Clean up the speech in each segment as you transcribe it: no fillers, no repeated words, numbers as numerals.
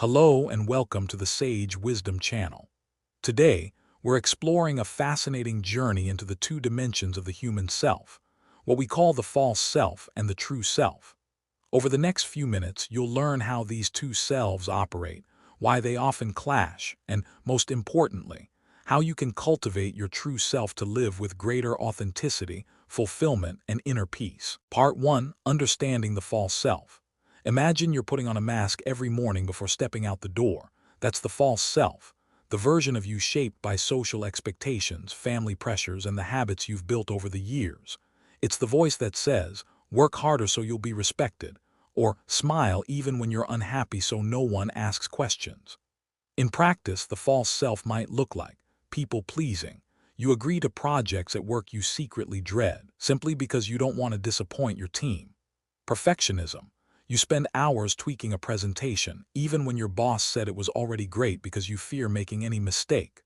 Hello and welcome to the Sage Wisdom Channel. Today, we're exploring a fascinating journey into the two dimensions of the human self, what we call the false self and the true self. Over the next few minutes, you'll learn how these two selves operate, why they often clash, and, most importantly, how you can cultivate your true self to live with greater authenticity, fulfillment, and inner peace. Part 1. Understanding the false self. Imagine you're putting on a mask every morning before stepping out the door. That's the false self, the version of you shaped by social expectations, family pressures, and the habits you've built over the years. It's the voice that says, "Work harder so you'll be respected," or "Smile even when you're unhappy so no one asks questions." In practice, the false self might look like people-pleasing. You agree to projects at work you secretly dread, simply because you don't want to disappoint your team. Perfectionism. You spend hours tweaking a presentation, even when your boss said it was already great because you fear making any mistake.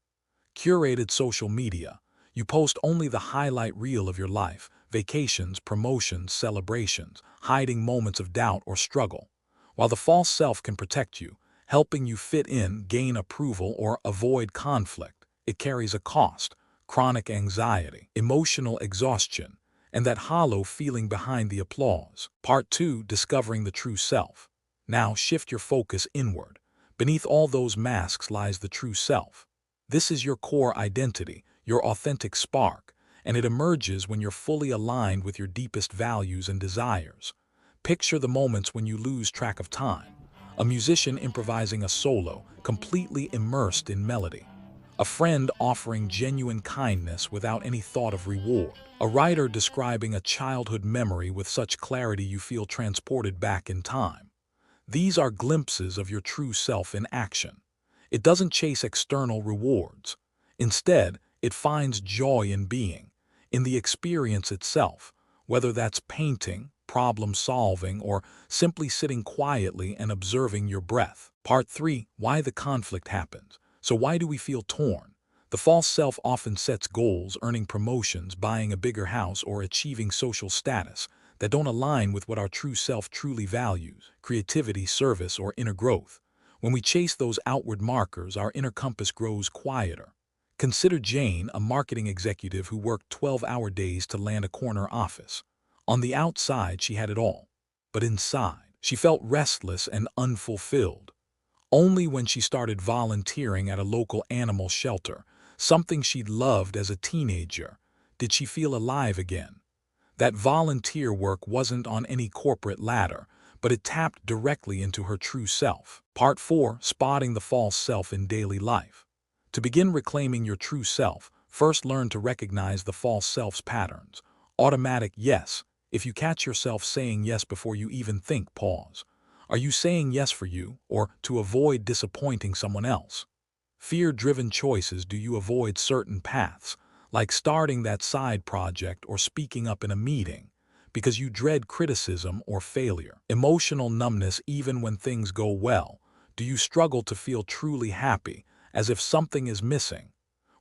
Curated social media. You post only the highlight reel of your life, vacations, promotions, celebrations, hiding moments of doubt or struggle. While the false self can protect you, helping you fit in, gain approval, or avoid conflict, it carries a cost: chronic anxiety, emotional exhaustion, and that hollow feeling behind the applause. Part 2. Discovering the true self. Now shift your focus inward. Beneath all those masks lies the true self. This is your core identity, your authentic spark, and it emerges when you're fully aligned with your deepest values and desires. Picture the moments when you lose track of time. A musician improvising a solo, completely immersed in melody. A friend offering genuine kindness without any thought of reward. A writer describing a childhood memory with such clarity you feel transported back in time. These are glimpses of your true self in action. It doesn't chase external rewards. Instead, it finds joy in being, in the experience itself, whether that's painting, problem-solving, or simply sitting quietly and observing your breath. Part 3. Why the conflict happens. So why do we feel torn? The false self often sets goals, earning promotions, buying a bigger house, or achieving social status that don't align with what our true self truly values: creativity, service, or inner growth. When we chase those outward markers, our inner compass grows quieter. Consider Jane, a marketing executive who worked 12-hour days to land a corner office. On the outside, she had it all. But inside, she felt restless and unfulfilled. Only when she started volunteering at a local animal shelter, something she'd loved as a teenager, did she feel alive again. That volunteer work wasn't on any corporate ladder, but it tapped directly into her true self. Part 4. Spotting the false self in daily life. To begin reclaiming your true self, first learn to recognize the false self's patterns. Automatic yes. If you catch yourself saying yes before you even think, pause. Are you saying yes for you, or to avoid disappointing someone else? Fear-driven choices. Do you avoid certain paths, like starting that side project or speaking up in a meeting, because you dread criticism or failure? Emotional numbness. Even when things go well, do you struggle to feel truly happy, as if something is missing?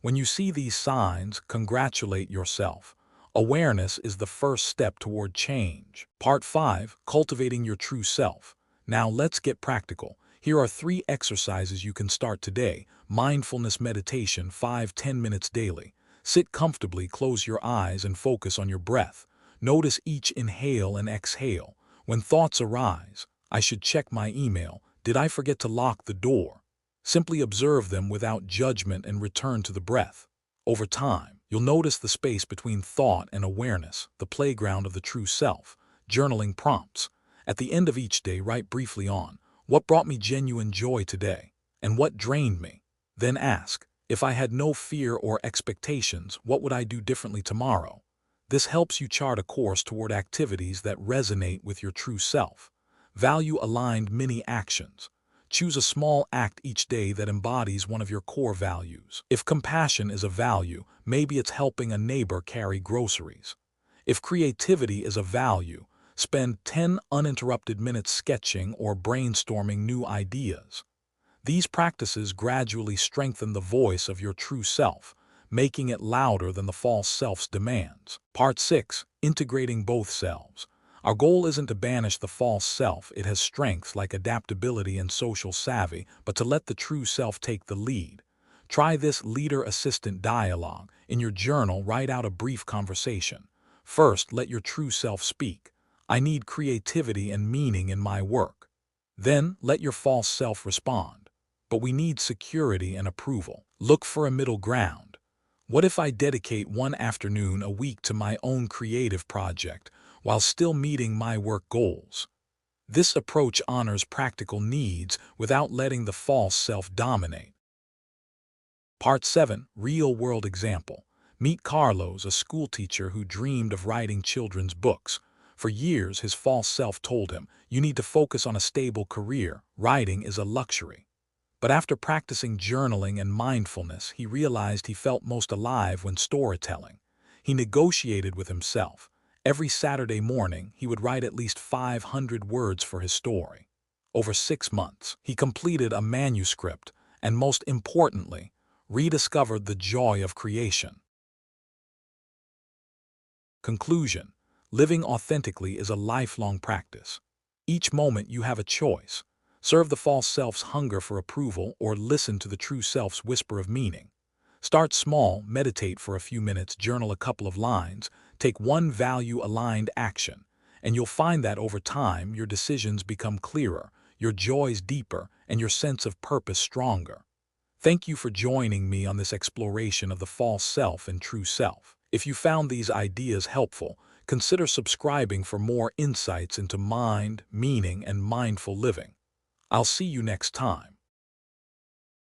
When you see these signs, congratulate yourself. Awareness is the first step toward change. Part 5. Cultivating your true self. Now let's get practical. Here are 3 exercises you can start today. Mindfulness meditation, 5-10 minutes daily. Sit comfortably, close your eyes, and focus on your breath. Notice each inhale and exhale. When thoughts arise, "I should check my email," "Did I forget to lock the door?" Simply observe them without judgment and return to the breath. Over time, you'll notice the space between thought and awareness, the playground of the true self. Journaling prompts. At the end of each day, write briefly on, "What brought me genuine joy today? And what drained me?" Then ask, "If I had no fear or expectations, what would I do differently tomorrow?" This helps you chart a course toward activities that resonate with your true self. Value-aligned mini actions. Choose a small act each day that embodies one of your core values. If compassion is a value, maybe it's helping a neighbor carry groceries. If creativity is a value, spend 10 uninterrupted minutes sketching or brainstorming new ideas. These practices gradually strengthen the voice of your true self, making it louder than the false self's demands. Part 6. Integrating both selves. Our goal isn't to banish the false self. It has strengths like adaptability and social savvy, but to let the true self take the lead. Try this leader-assistant dialogue. In your journal, write out a brief conversation. First, let your true self speak. I need creativity and meaning in my work. Then, let your false self respond. But we need security and approval. Look for a middle ground. What if I dedicate one afternoon a week to my own creative project while still meeting my work goals? This approach honors practical needs without letting the false self dominate. Part 7. Real-world example. Meet Carlos, a schoolteacher who dreamed of writing children's books. For years, his false self told him, "You need to focus on a stable career. Writing is a luxury." But after practicing journaling and mindfulness, he realized he felt most alive when storytelling. He negotiated with himself. Every Saturday morning, he would write at least 500 words for his story. Over 6 months, he completed a manuscript and, most importantly, rediscovered the joy of creation. Conclusion: living authentically is a lifelong practice. Each moment you have a choice. Serve the false self's hunger for approval or listen to the true self's whisper of meaning. Start small, meditate for a few minutes, journal a couple of lines, take one value-aligned action, and you'll find that over time your decisions become clearer, your joys deeper, and your sense of purpose stronger. Thank you for joining me on this exploration of the false self and true self. If you found these ideas helpful, consider subscribing for more insights into mind, meaning, and mindful living. I'll see you next time.